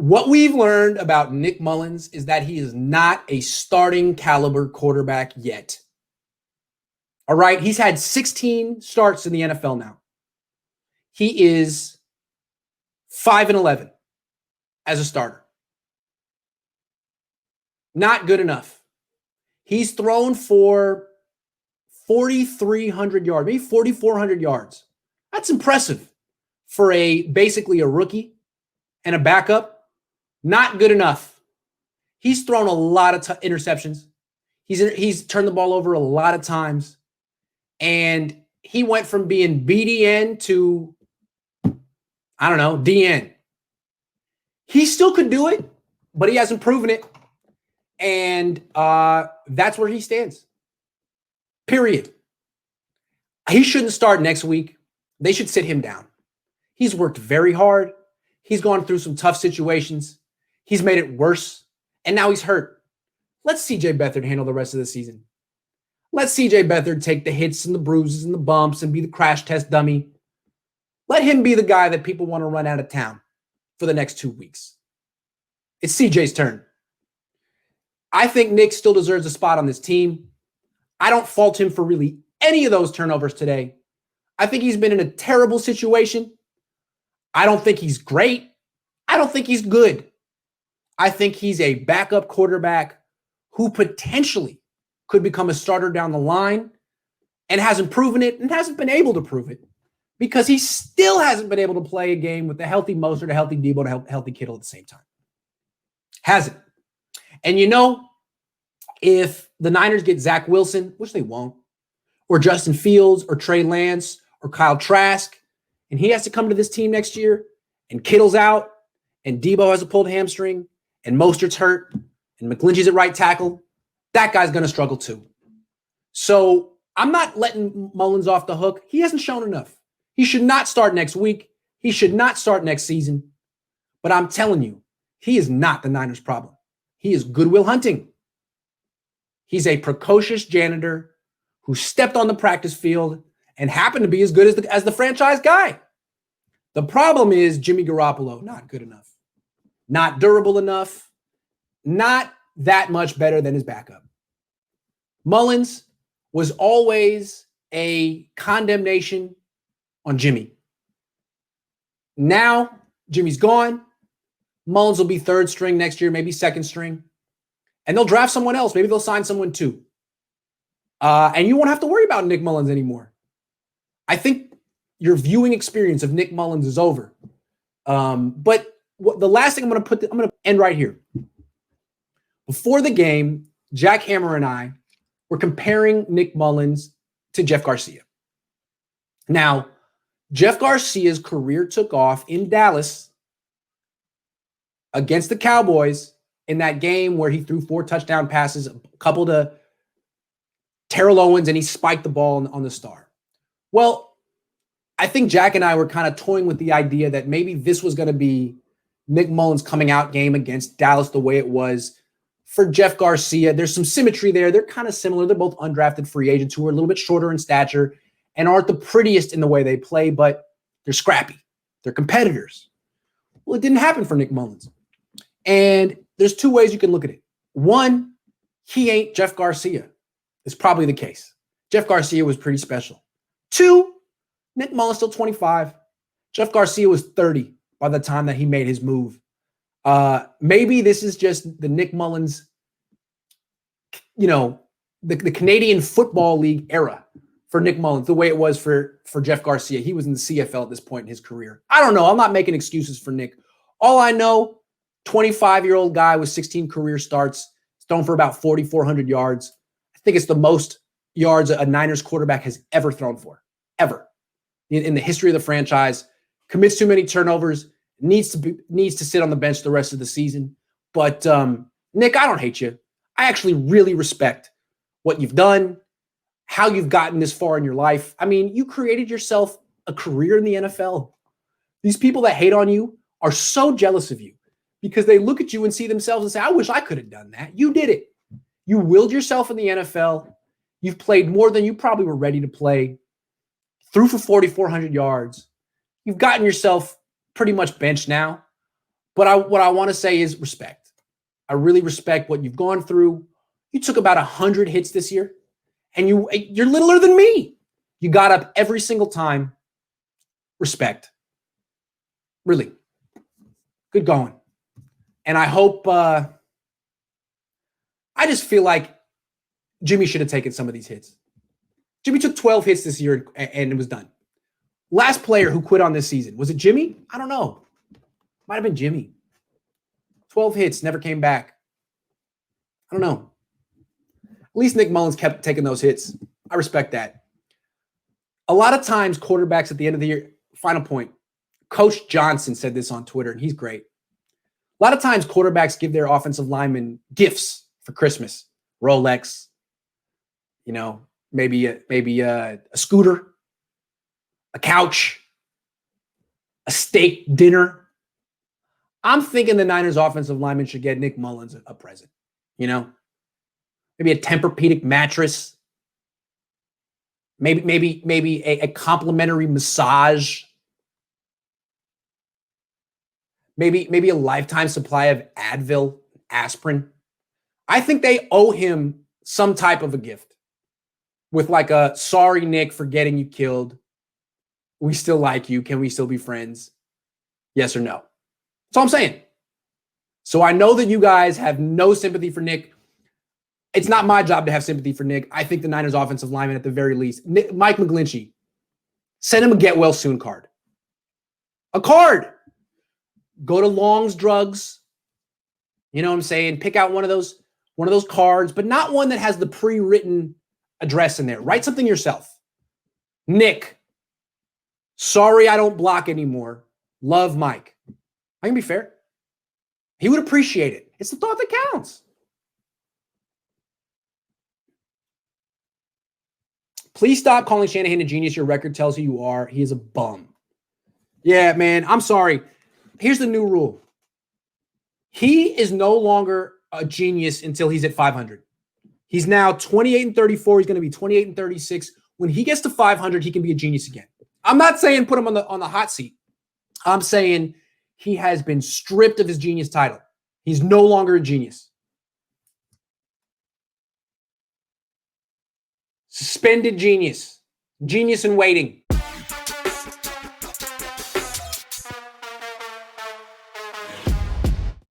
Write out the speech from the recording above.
What we've learned about Nick Mullens is that he is not a starting caliber quarterback yet. All right. He's had 16 starts in the NFL now. He is 5-11 as a starter. Not good enough. He's thrown for 4,300 yards, maybe 4,400 yards. That's impressive for basically a rookie and a backup. Not good enough. He's thrown a lot of interceptions. He's turned the ball over a lot of times. And he went from being BDN to, I don't know, DN. He still could do it, but he hasn't proven it. And that's where he stands. Period. He shouldn't start next week. They should sit him down. He's worked very hard. He's gone through some tough situations. He's made it worse. And now he's hurt. Let CJ Beathard handle the rest of the season. Let CJ Beathard take the hits and the bruises and the bumps and be the crash test dummy. Let him be the guy that people want to run out of town for the next 2 weeks. It's CJ's turn. I think Nick still deserves a spot on this team. I don't fault him for really any of those turnovers today. I think he's been in a terrible situation. I don't think he's great. I don't think he's good. I think he's a backup quarterback who potentially could become a starter down the line and hasn't proven it and hasn't been able to prove it because he still hasn't been able to play a game with a healthy Mostert, a healthy Debo, and a healthy Kittle at the same time. Hasn't. And if the Niners get Zach Wilson, which they won't, or Justin Fields or Trey Lance or Kyle Trask, and he has to come to this team next year, and Kittle's out, and Debo has a pulled hamstring, and Mostert's hurt, and McGlinchey's at right tackle, that guy's going to struggle too. So I'm not letting Mullens off the hook. He hasn't shown enough. He should not start next week. He should not start next season. But I'm telling you, he is not the Niners' problem. He is Goodwill Hunting. He's a precocious janitor who stepped on the practice field and happened to be as good as the franchise guy. The problem is Jimmy Garoppolo, not good enough, not durable enough, not that much better than his backup. Mullens was always a condemnation on Jimmy. Now Jimmy's gone. Mullens will be third string next year, maybe second string. And they'll draft someone else. Maybe they'll sign someone too. And you won't have to worry about Nick Mullens anymore. I think your viewing experience of Nick Mullens is over. But the last thing I'm going to end right here. Before the game, Jack Hammer and I were comparing Nick Mullens to Jeff Garcia. Now, Jeff Garcia's career took off in Dallas against the Cowboys in that game where he threw 4 touchdown passes, a couple to Terrell Owens, and he spiked the ball on the star. Well, I think Jack and I were kind of toying with the idea that maybe this was going to be Nick Mullens' coming out game against Dallas the way it was for Jeff Garcia. There's some symmetry there. They're kind of similar. They're both undrafted free agents who are a little bit shorter in stature and aren't the prettiest in the way they play, but they're scrappy. They're competitors. Well, it didn't happen for Nick Mullens. And there's 2 ways you can look at it. One, he ain't Jeff Garcia. It's probably the case. Jeff Garcia was pretty special. 2, Nick Mullens still 25. Jeff Garcia was 30 by the time that he made his move. Maybe this is just the Nick Mullens, the Canadian Football League era for Nick Mullens, the way it was for Jeff Garcia. He was in the CFL at this point in his career. I don't know. I'm not making excuses for Nick. All I know, 25-year-old guy with 16 career starts, thrown for about 4,400 yards. I think it's the most yards a Niners quarterback has ever thrown for, ever, in the history of the franchise. Commits too many turnovers, needs to sit on the bench the rest of the season. But Nick, I don't hate you. I actually really respect what you've done, how you've gotten this far in your life. I mean, you created yourself a career in the NFL. These people that hate on you are so jealous of you because they look at you and see themselves and say, I wish I could have done that. You did it. You willed yourself in the NFL. You've played more than you probably were ready to play. Threw for 4,400 yards. You've gotten yourself pretty much benched now. But what I want to say is respect. I really respect what you've gone through. You took about 100 hits this year, and you're littler than me. You got up every single time. Respect. Really. Good going. And I hope, I just feel like Jimmy should have taken some of these hits. Jimmy took 12 hits this year and it was done. Last player who quit on this season, was it Jimmy? I don't know. Might have been Jimmy. 12 hits, never came back. I don't know. At least Nick Mullens kept taking those hits. I respect that. A lot of times, quarterbacks at the end of the year, final point, Coach Johnson said this on Twitter, and he's great. A lot of times, quarterbacks give their offensive linemen gifts for Christmas. Rolex, maybe a scooter, a couch, a steak dinner. I'm thinking the Niners offensive lineman should get Nick Mullens a present, maybe a Tempur-Pedic mattress, maybe a complimentary massage, maybe a lifetime supply of Advil, aspirin. I think they owe him some type of a gift with like a sorry, Nick, for getting you killed. We still like you. Can we still be friends? Yes or no? That's all I'm saying. So I know that you guys have no sympathy for Nick. It's not my job to have sympathy for Nick. I think the Niners offensive lineman at the very least, Mike McGlinchey, send him a get well soon card. A card. Go to Long's Drugs. You know what I'm saying? Pick out one of those cards, but not one that has the pre-written address in there. Write something yourself. Nick, sorry I don't block anymore. Love, Mike. I can be fair. He would appreciate it. It's the thought that counts. Please stop calling Shanahan a genius. Your record tells who you are. He is a bum. Yeah, man, I'm sorry. Here's the new rule. He is no longer a genius until he's at 500. He's now 28-34. He's going to be 28-36. When he gets to 500, he can be a genius again. I'm not saying put him on the hot seat. I'm saying he has been stripped of his genius title. He's no longer a genius. Suspended genius. Genius in waiting.